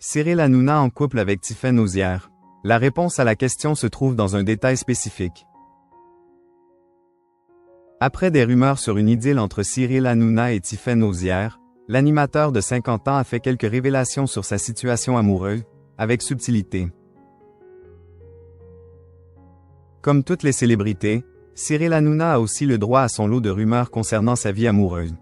Cyril Hanouna en couple avec Tiphaine Auzière. La réponse à la question se trouve dans un détail spécifique. Après des rumeurs sur une idylle entre Cyril Hanouna et Tiphaine Auzière, l'animateur de 50 ans a fait quelques révélations sur sa situation amoureuse, avec subtilité. Comme toutes les célébrités, Cyril Hanouna a aussi le droit à son lot de rumeurs concernant sa vie amoureuse.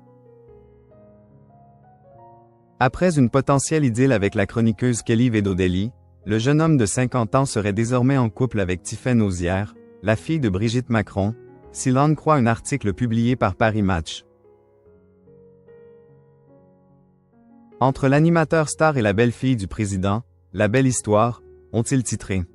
Après une potentielle idylle avec la chroniqueuse Kelly Vedodeli, le jeune homme de 50 ans serait désormais en couple avec Tiphaine Auzière, la fille de Brigitte Macron, si l'on en croit un article publié par Paris Match. Entre l'animateur star et la belle-fille du président, la belle histoire, ont-ils titré.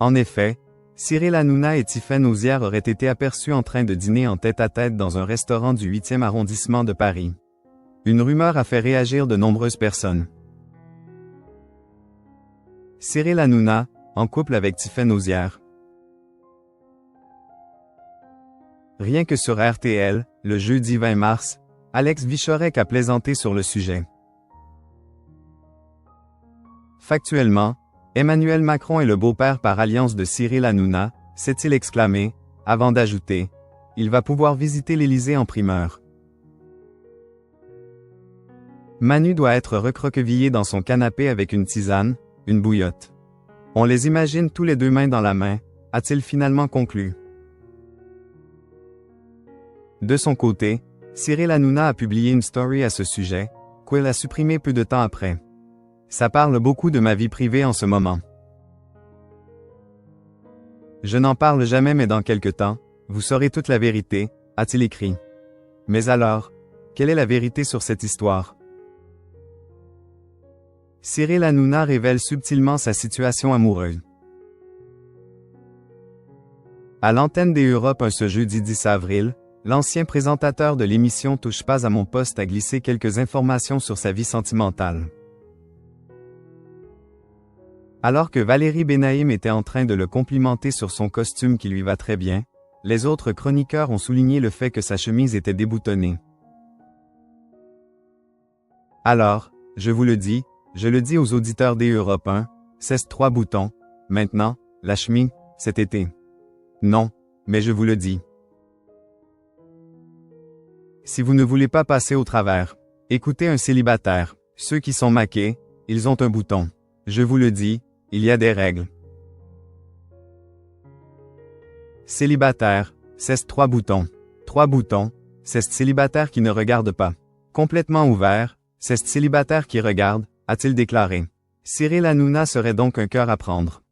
En effet, Cyril Hanouna et Tiphaine Auzière auraient été aperçus en train de dîner en tête-à-tête dans un restaurant du 8e arrondissement de Paris. Une rumeur a fait réagir de nombreuses personnes. Cyril Hanouna, en couple avec Tiphaine Auzière. Rien que sur RTL, le jeudi 20 mars, Alex Vichorek a plaisanté sur le sujet. Factuellement, Emmanuel Macron est le beau-père par alliance de Cyril Hanouna, s'est-il exclamé, avant d'ajouter « Il va pouvoir visiter l'Élysée en primeur ». Manu doit être recroquevillé dans son canapé avec une tisane, une bouillotte. On les imagine tous les deux main dans la main, a-t-il finalement conclu. De son côté, Cyril Hanouna a publié une story à ce sujet, qu'il a supprimé peu de temps après. Ça parle beaucoup de ma vie privée en ce moment. Je n'en parle jamais mais dans quelque temps, vous saurez toute la vérité, a-t-il écrit. Mais alors, quelle est la vérité sur cette histoire? Cyril Hanouna révèle subtilement sa situation amoureuse. À l'antenne des Europe 1 ce jeudi 10 avril, l'ancien présentateur de l'émission Touche pas à mon poste a glissé quelques informations sur sa vie sentimentale. Alors que Valérie Benaïm était en train de le complimenter sur son costume qui lui va très bien, les autres chroniqueurs ont souligné le fait que sa chemise était déboutonnée. Alors, je vous le dis, je le dis aux auditeurs des Europe 1, c'est 3 boutons, maintenant, la chemise, cet été. Non, mais je vous le dis. Si vous ne voulez pas passer au travers, écoutez un célibataire, ceux qui sont maqués, ils ont un bouton. Je vous le dis, il y a des règles. Célibataire, c'est 3 boutons. 3 boutons, c'est célibataire qui ne regarde pas. Complètement ouvert, c'est célibataire qui regarde, a-t-il déclaré. Cyril Hanouna serait donc un cœur à prendre.